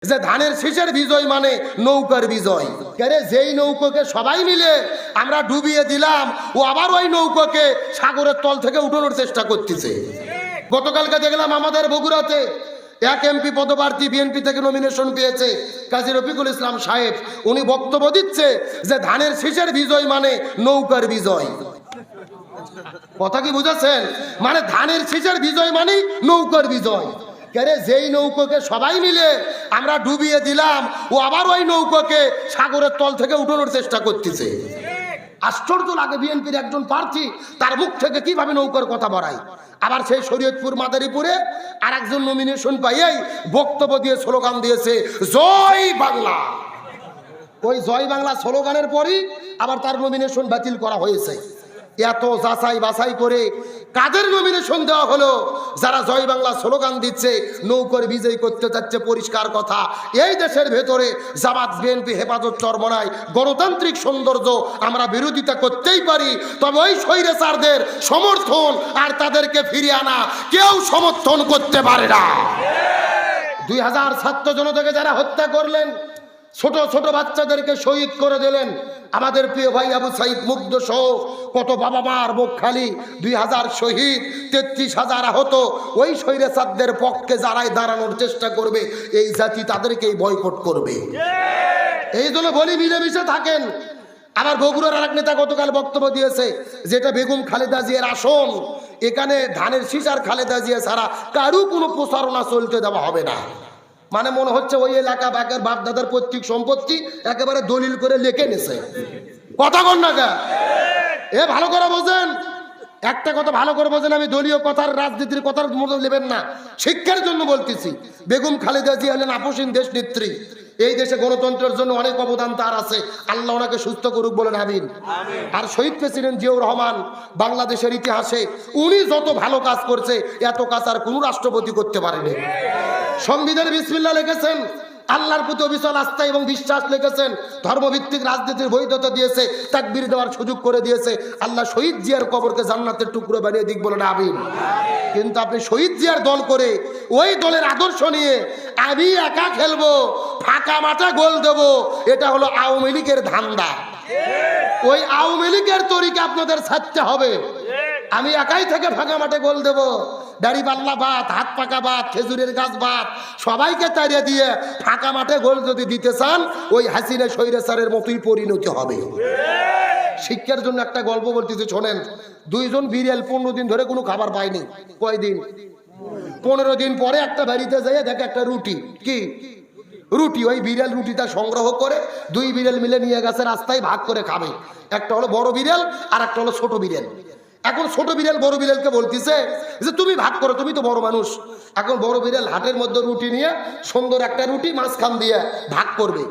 যে ধানের শীষের বিজয় মানে নৌকার বিজয়। কেরে যেই নৌকাকে সবাই মিলে আমরা ডুবিয়ে দিলাম, ও আবার ওই নৌকাকে সাগরের তল থেকে উঠানোর চেষ্টা করতেছে। গতকালকে দেখলাম আমাদের বগুড়াতে এক এমপি পদপ্রার্থী বিএনপি থেকে নমিনেশন পেয়েছে, কাজী রফিকুল ইসলাম সাহেব। উনি বক্তব্য দিচ্ছে যে ধানের শীষের বিজয় মানে নৌকার বিজয়। কথা কি বুঝেছেন? মানে ধানের শীষের বিজয় মানে নৌকার বিজয়। কেরে যেই নৌকাকে সবাই মিলে আমরা ডুবিয়ে দিলাম, ও আবার ওই নৌকাকে সাগরের তল থেকে উঠানোর চেষ্টা করতেছে। আশ্চর্য লাগে, বিএনপির একজন প্রার্থী তার মুখ থেকে কিভাবে নৌকার কথা বলায়। আবার সেই শরীয়তপুর মাদারীপুরে আর একজন নমিনেশন পাইয়েই বক্তব্য দিয়ে স্লোগান দিয়েছে জয় বাংলা। ওই জয় বাংলা স্লোগানের পরই আবার তার নমিনেশন বাতিল করা হয়েছে। এত যাচাই বাছাই করে কাদের নমিনেশন দেওয়া হলো? যারা জয় বাংলা স্লোগান দিচ্ছে, নৌকার বিজয় করতে যাচ্ছে, পরিষ্কার কথা। এই দেশের ভেতরে জামাত বিএনপি হেফাজত চরমনায় গণতান্ত্রিক সৌন্দর্য আমরা বিরোধিতা করতেই পারি, তবে ওই স্বৈরাচারদের সমর্থন আর তাদেরকে ফিরিয়ে আনা কেউ সমর্থন করতে পারে না। 2000 ছাত্র জনতাকে যারা হত্যা করলেন, ছোট ছোট বাচ্চাদেরকে শহীদ করে দিলেন, আমাদের প্রিয় ভাই আবু সাইদ মুগ্ধ সহ কত বাবা মার মুখ খালি, 2000 শহীদ, 33,000 আহত। ওই স্বৈরাচারদের পক্ষে যারাই দাঁড়ানোর চেষ্টা করবে, এই জাতি তাদেরকেই বয়কট করবে। এই জন্য বলি মিলেমিশে থাকেন। আবার বগুড়ার আরেক নেতা গতকাল বক্তব্য দিয়েছে, যেটা বেগম খালেদা জিয়ার আসন, এখানে ধানের শীষ আর খালেদা জিয়া ছাড়া কারু কোনো প্রচারণা চলতে দেওয়া হবে না। মানে মনে হচ্ছে ওই এলাকা বাকের বাপ দাদার পৈতৃক সম্পত্তি একেবারে দলিল করে লেখে নেছে। কথা কন না গা? এ ভালো করে বোঝেন, একটা কথা ভালো করে বোঝেন। আমি দলীয় কথার রাজনীতির কথার মতো নেবেন না, শিক্ষার জন্য বলতেছি। বেগম খালেদা জিয়া হলেন আপসীন দেশ নেত্রী। এই দেশে গণতন্ত্রের জন্য অনেক অবদান তার আছে, আল্লাহ ওনাকে সুস্থ করুক বলেন আমিন। আর শহীদ প্রেসিডেন্ট জিয়াউর রহমান বাংলাদেশের ইতিহাসে উনি যত ভালো কাজ করছে, এত কাজ আর কোনো রাষ্ট্রপতি করতে পারেনি। সংবিধানে বিসমিল্লাহ লিখেছেন, আল্লাহর প্রতি অবিচল আস্থা এবং বিশ্বাস লিখেছেন, ধর্মভিত্তিক রাজনীতির বৈধতা দিয়েছে, তাকবীর দেওয়ার সুযোগ করে দিয়েছে। আল্লাহ শহীদ জিয়ার কবরকে জান্নাতের টুকরো বানিয়ে দিক বলেন আমিন। কিন্তু আপনি শহীদ জিয়ার দল করে, ওই দলের আদর্শ নিয়ে আমি একা খেলবো, ফাঁকা মাঠে গোল দেবো, এটা হলো আওয়ামী লীগের ধান্দা। ওই আওয়ামী লীগের তরিকা আপনাদের ছাড়তে হবে। আমি একাই থেকে ফাঁকা মাঠে গোল দেবো, দাড়ি পাল্লা বাদ, হাত পাকা বাদ, খেজুরের গাছ বাদ, সবাইকে তাড়িয়ে দিয়ে ফাঁকা মাঠে গোল যদি দিতে চান, ওই হাসিনা স্বৈরাচারের মতোই পরিণতি হবে। শিক্ষার জন্য একটা গল্প বলতেছি, শোনেন। 2 জন বিড়াল 15 দিন ধরে কোনো খাবার পায়নি। কয়দিন? 15 দিন পরে একটা বাড়িতে যাইয়ে দেখে একটা রুটি। কি রুটি? ওই বিড়াল রুটিটা সংগ্রহ করে 2 বিড়াল মিলে নিয়ে গেছে, রাস্তায় ভাগ করে খাবে। একটা হলো বড় বিড়াল আর একটা হলো ছোট বিড়াল। এখন ছোট বিড়াল বড় বিড়ালকে বলতেছে যে তুমি ভাগ করো, তুমি তো বড় মানুষ। এখন বড় বিড়াল হাটের মধ্যে রুটি নিয়ে সুন্দর একটা রুটি মাঝখান দিয়ে ভাগ করবে।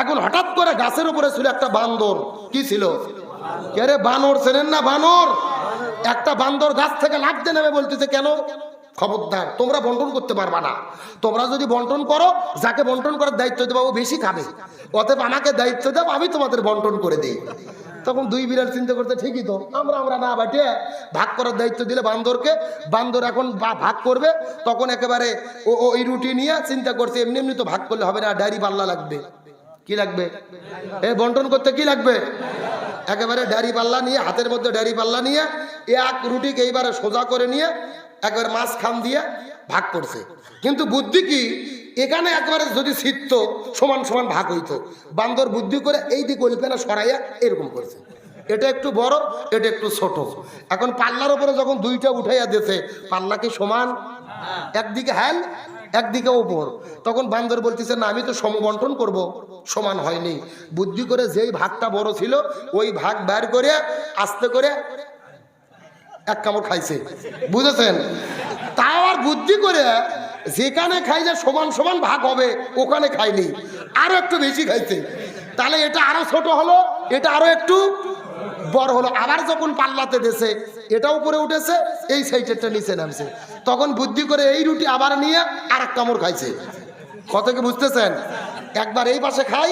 এখন হঠাৎ করে গাছের উপরে ছিল একটা বান্দর। কি ছিল? কে বানর চেনেন না? বানর। একটা বান্দর গাছ থেকে লাফতে নেমে বলতেছে, কেন? খবরদার, তোমরা বন্টন করতে পারবা না। তোমরা যদি বন্টন করো, যাকে বন্টন করার দায়িত্ব দেবো ও বেশি খাবে, অতএব আমাকে দায়িত্ব দেবো, আমি তোমাদের বন্টন করে দিই। তখন 2 বিড়াল চিন্তা করতে, ঠিকই তো, আমরা না বাটে ভাগ করার দায়িত্ব দিলে বান্দরকে, বান্দর এখন ভাগ করবে। তখন একেবারে ওই রুটি নিয়ে চিন্তা করছে, এমনি এমনি তো ভাগ করলে হবে না, ডায়েরি পাল্লা লাগবে। কি লাগবে? বন্টন করতে কি লাগবে? একেবারে ডায়েরি পাল্লা নিয়ে, হাতের মধ্যে ডায়েরি পাল্লা নিয়ে এক রুটিকে এইবারে সোজা করে নিয়ে একবার মাঝখান দিয়ে ভাগ করছে। কিন্তু বুদ্ধি কি, এখানে একবারে যদি ছিটতো সমান সমান ভাগ হইতো। বান্দর বুদ্ধি করে এই দিকে ওইখানে সরাইয়া এরকম করছে, এটা একটু বড়, এটা একটু ছোট। এখন পাল্লার উপরে যখন 2টা উঠাইয়া দিয়েছে, পাল্লা কি সমান? একদিকে হ্যাল, একদিকে ওপর। তখন বান্দর বলতেছে, না আমি তো সমবন্টন করব, সমান হয়নি। বুদ্ধি করে যেই ভাগটা বড় ছিল, ওই ভাগ বের করে আস্তে করে এক কামড় খাইছে। বুঝেছেন? তাও আর বুদ্ধি করে যেখানে খাই যে সমান সমান ভাগ হবে, ওখানে খাইনি, আরো একটু বেশি খাইছে। তাহলে এটা আরো ছোট হলো, এটা আরো একটু বড় হলো। আবার যখন পাল্লাতে দিয়েছে, এটা উপরে উঠেছে, এই সাইডেরটা নিচে নামছে। তখন বুদ্ধি করে এই রুটি আবার নিয়ে আর এক কামড় খাইছে। কত কি বুঝতেছেন? একবার এই পাশে খাই,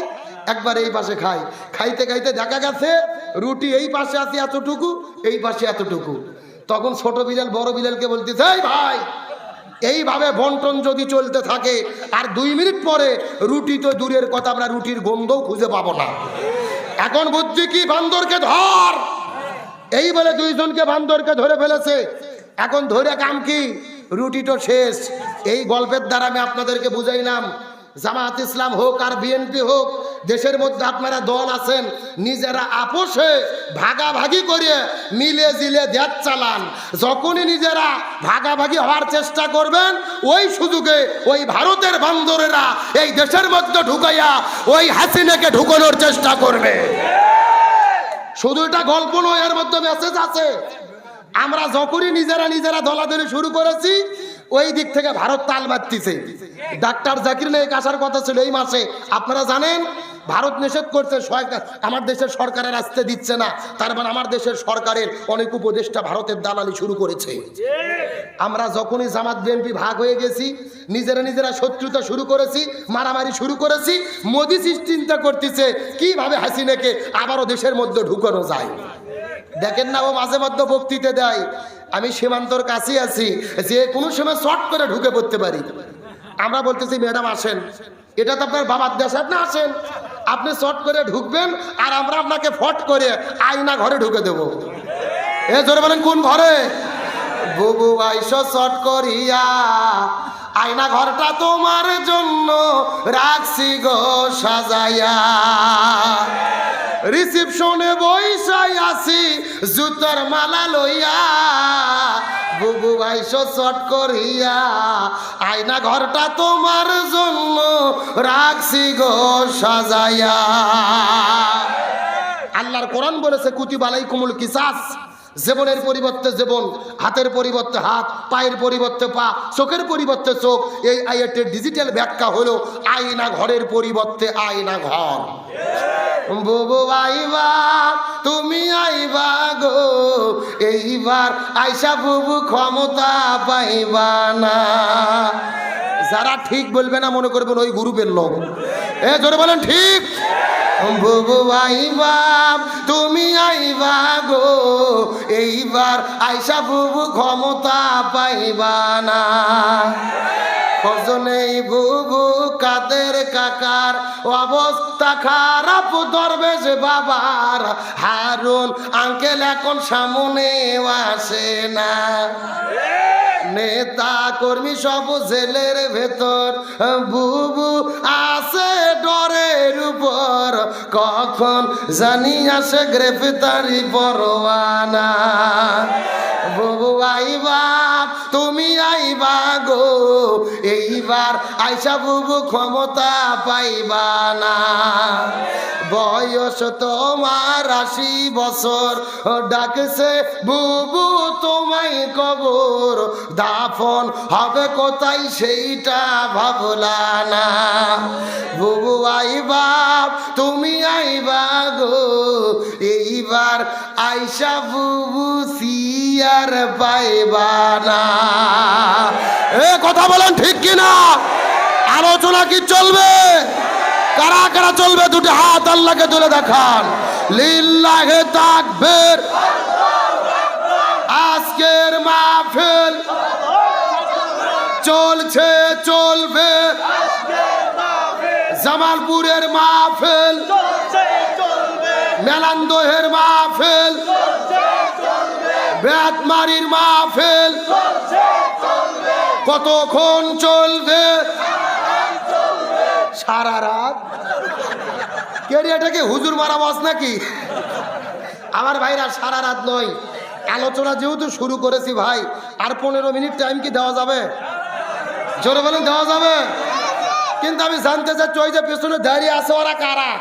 একবার এই পাশে খাই। খাইতে খাইতে দেখা গেছে রুটি এই পাশে আছে এতটুকু, এই পাশে এতটুকু। তখন ছোট বিড়াল বড় বিড়ালকে বলতেছে, এই ভাই এইভাবে বন্টন যদি চলতে থাকে আর 2 মিনিট পরে রুটি তো দূরের কথা, আমরা রুটির গন্ধও খুঁজে পাবো না। এখন বুদ্ধি কি, বান্দরকে ধর, এই বলে 2 জনকে বান্দরকে ধরে ফেলেছে। এখন ধরে কাম কি, রুটি তো শেষ। এই গল্পের দ্বারা আমি আপনাদেরকে বুঝাইলাম, জামাত ইসলাম হোক আর বিএনপি হোক, দেশের মধ্যে আপনারা দল আছেন, নিজেরা আপোষে ভাগাভাগি করে মিলে জিলে দেশ চালান। যখনই নিজেরা ভাগাভাগি হওয়ার চেষ্টা করবেন, ওই সুযোগে ওই ভারতের বান্দরেরা এই দেশের মধ্যে ঢুকাইয়া ওই হাসিনাকে ঢুকানোর চেষ্টা করবে। শুধু এটা গল্প নয়, এর মধ্যে মেসেজ আছে। আমরা যখনই নিজেরা দলাদলি শুরু করেছি, ওই দিক থেকে ভারত তাল বাঁধতেছে। ডাক্তার জাকির নায়েক আসার কথা ছিল এই মাসে, আপনারা জানেন ভারত নিষেধ করছে, আমার দেশের সরকারের আসতে দিচ্ছে না। তার মানে আমার দেশের সরকারের অনেক উপদেষ্টা ভারতের দালালি শুরু করেছে। আমরা যখনই জামাত বিএনপি ভাগ হয়ে গেছি, নিজেরা শত্রুতা শুরু করেছি, মারামারি শুরু করেছি, মোদি চিন্তা করতেছে কিভাবে হাসিনাকে আবারও দেশের মধ্যে ঢুকানো যায়। দেখেন না, ও মাঝে মধ্যে বক্তৃতা দেয়, আমি সীমান্তর কাছে আছি, যে কোনো সময় শর্ট করে ঢুকে পড়তে পারি। আমরা বলতেছি ম্যাডাম আসেন, এটা তো আপনার বাবার দেশ, না আসেন, আপনি শর্ট করে ঢুকবেন আর আমরা আপনাকে ফট করে আয়না ঘরে ঢুকে দেবো। এ জোরে বলেন কোন ঘরে? বুবু আইসো শর্ট করিয়া, আয়না ঘরটা তোমার জন্য রাখছি গো সাজাইয়া, রিসিপশনে বইসাই আছি জুতার মালা লইয়া, বুবু আইসো শর্ট করিয়া, আয়না ঘরটা তোমার জন্য রাখছি গো সাজাইয়া। আল্লাহর কোরআন বলেছে কুতিবা আলাইকুমুল কিসাস, জীবনের পরিবর্তে জীবন, হাতের পরিবর্তে হাত, পায়ের পরিবর্তে পা, চোখের পরিবর্তে চোখ। এই আয়াতের ডিজিটাল ব্যাখ্যা হলো আয়না ঘরের পরিবর্তে আয়না ঘর। বুবু আইবা, তুমি আইবা গো, এইবার আইসা বুবু ক্ষমতা পাইবা না। যারা ঠিক বলবে না মনে করবেন ওই গ্রুপের লোক। এ জোরে বলেন ঠিক। বুবু আইবা, তুমি আইবা গো, এইবার আইসা বুবু ক্ষমতা পাইবা না। ফজনেই বুবু কাদের কাকার অবস্থা খারাপ, দরবেশ বাবার হারুন আঙ্কেল এখন সামনে আসে না, নেতা কর্মী সব জেলের ভেতর, বুবু আছে ডরের উপর, কখন জানি আসে গ্রেফতারি পরোয়ানা। বুবু আইবা, তুমি আইবা গো, এইবার আইসা বুবু ক্ষমতা পাইবা না। বয়স তোমার 80 বছর, ডাকছে বুবু তোমায় কবর, দাফন হবে কোথায় সেইটা ভাবলা না। বুবু আইবা, তুমি আইবা গো, এইবার আইসা বুবু সিয়ার পাইবা না। এ কথা বলেন ঠিক কিনা? আলোচনা কি চলবে? কারা কারা চলবে? দুটি হাত আল্লাহকে তুলে দেখান। লিল্লাহে তাকবীর। আজকের মাহফিল চলছে, চলবে। জামালপুরের মাহফিল, মেলান্দহের মাহফিল, বেতমারির মাহফিল কতক্ষণ চলবে? সারা রাত। এটাকে হুজুর মারা বাস নাকি? আমার ভাইরা সারা রাত নয়, আলোচনা যেহেতু শুরু করেছি ভাই, আর 15 মিনিট টাইম কি দেওয়া যাবে? জোরে বলেন দেওয়া যাবে? কিন্তু আমি জানতে চাচ্ছি ওই যে পেছনে দাঁড়িয়ে আছে ওরা কারা?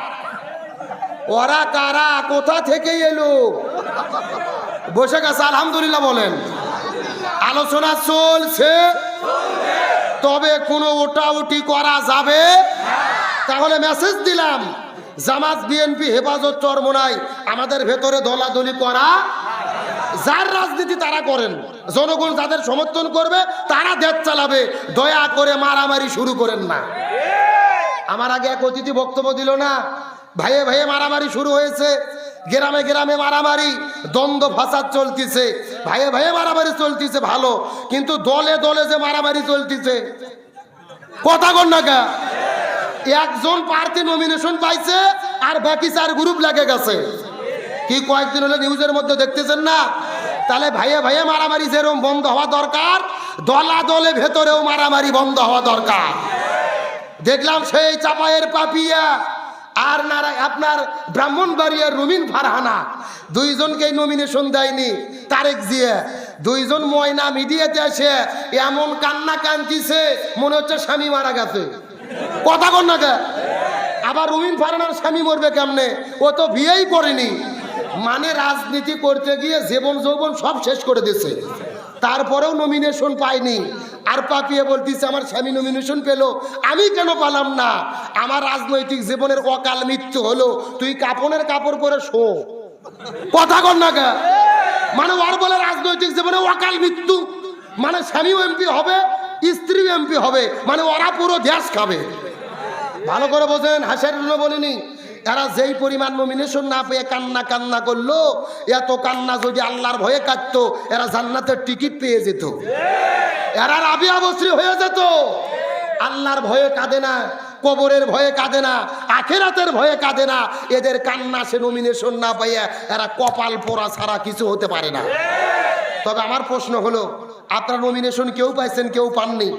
ওরা কারা? কোথা থেকে এলো? বসে গেছে আলহামদুলিল্লাহ বলেন। আলোচনা চলছে, তবে কোনো ওটাউটি করা যাবে। তাহলে মেসেজ দিলাম, জামাত বিএনপি হেফাজত চরমোনাই আমাদের ভেতরে দলাদলি করা, যার রাজনীতি তারা করেন, জনগণ যাদের সমর্থন করবে তারা দেশ চালাবে, দয়া করে মারামারি শুরু করেন না। আমার আগে এক অতিথি বক্তব্য দিল না, ভাইয়ে ভাইয়ে মারামারি শুরু হয়েছে, গ্রামে গ্রামে মারামারি, দ্বন্দ্ব ফাসাদ চলতিছে, ভাইয়ে ভাইয়ে মারামারি চলতিছে ভালো, কিন্তু দলে দলে যে মারামারি চলতিছে, কথা কন না কা? একজন প্রার্থী নমিনেশন পাইছে আর বাকি 4 গ্রুপ লাগে গেছে। কি কয়েকদিন হলে নিউজের মধ্যে দেখতেছেন না? তাহলে ভাইয়ে ভাইয়ে মারামারি যেরকম বন্ধ হওয়া দরকার, দলা দলে ভেতরেও মারামারি বন্ধ হওয়া দরকার। দেখলাম সেই চাপায়ের পাপিয়া আর আপনার ব্রাহ্মণবাড়িয়ার রুমিন ফারহানা, দুইজনকেই নমিনেশন দেয়নি তারেক জিয়া। দুইজন ময়না মিডিয়াতে এসে এমন কান্না কান্দিছে মনে হচ্ছে স্বামী মারা গেছে, কথা কন না কে? আবার রুমিন ফারহানার স্বামী মরবে কেমনে? ও তো বিয়েই করেনি। মানে রাজনীতি করতে গিয়ে জীবন যৌবন সব শেষ করে দিছে, তারপরেও নমিনেশন পাইনি। আর পাপিয়ে বলতেছে আমার স্বামী নমিনেশন পেলো, আমি কেন পেলাম না? আমার রাজনৈতিক জীবনের অকাল মৃত্যু হলো, তুই কাপনের কাপড় পরে শো, কথা কন না কে? মানে ওর বলে রাজনৈতিক জীবনে অকাল মৃত্যু, মানে স্বামীও এমপি হবে, স্ত্রী এমপি হবে, মানে ওরা পুরো দেশ খাবে। ভালো করে বোঝেন, হাসির জন্য বলিনি। এরা যেই পরিমাণ নমিনেশন না পেয়ে কান্না কান্না করলো, এত কান্না যদি আল্লাহর ভয়ে কাটতো, এরা জান্নাতের টিকিট পেয়ে যেত, এরা রাবিয়া বসরি হয়ে যেত। আল্লাহর ভয়ে কাঁদে না, কবরের ভয়ে কাঁদে না, আখেরাতের ভয়ে কাঁদে না। এদের কান্না সে নমিনেশন না পাইয়া এরা কপাল পোড়া ছাড়া কিছু হতে পারে না। তবে আমার প্রশ্ন হলো, আপনার নমিনেশন কেউ পাইছেন, কেউ পাননি।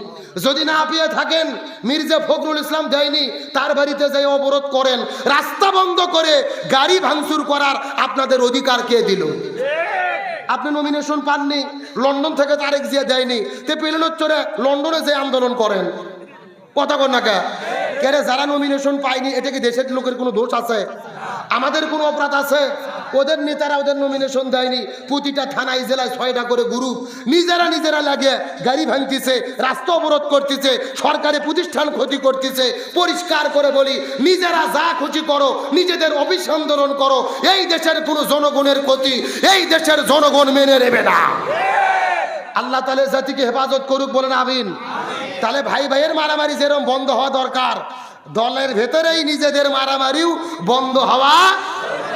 যদি না পেয়ে থাকেন, মির্জা ফখরুল ইসলাম দেয়নি, তার বাড়িতে যাই অবরোধ করেন, রাস্তা বন্ধ করে গাড়ি ভাঙচুর করার আপনাদের অধিকার কে দিল? আপনি নমিনেশন পাননি, লন্ডন থেকে তারেক জিয়া দেয়নি, তে প্লেনের চড়ে লন্ডনে যে আন্দোলন করেন, কথা কন না কে? যারা নমিনেশন পায়নি, এটা কি দেশের লোকের কোনো দোষ আছে? আমাদের কোনো অপরাধ আছে? ওদের নেতারা ওদের নমিনেশন দেয়নি, প্রতিটা থানায় জেলায় 6টা করে গ্রুপ নিজেরা লাগে গাড়ি ভাঙতেছে, রাস্তা অবরোধ করতেছে, সরকারি প্রতিষ্ঠান ক্ষতি করতেছে। পরিষ্কার করে বলি, নিজেরা যা খুশি করো, নিজেদের অফিস আন্দোলন করো, এই দেশের কোনো জনগণের ক্ষতি এই দেশের জনগণ মেনে নেবে না। আল্লাহ তাআলা জাতিকে হেফাজত করুক, বলেন আমিন। তাহলে ভাই ভাইয়ের মারামারি যেরকম বন্ধ হওয়া দরকার, দলের ভেতরেই নিজেদের মারামারিও বন্ধ হওয়া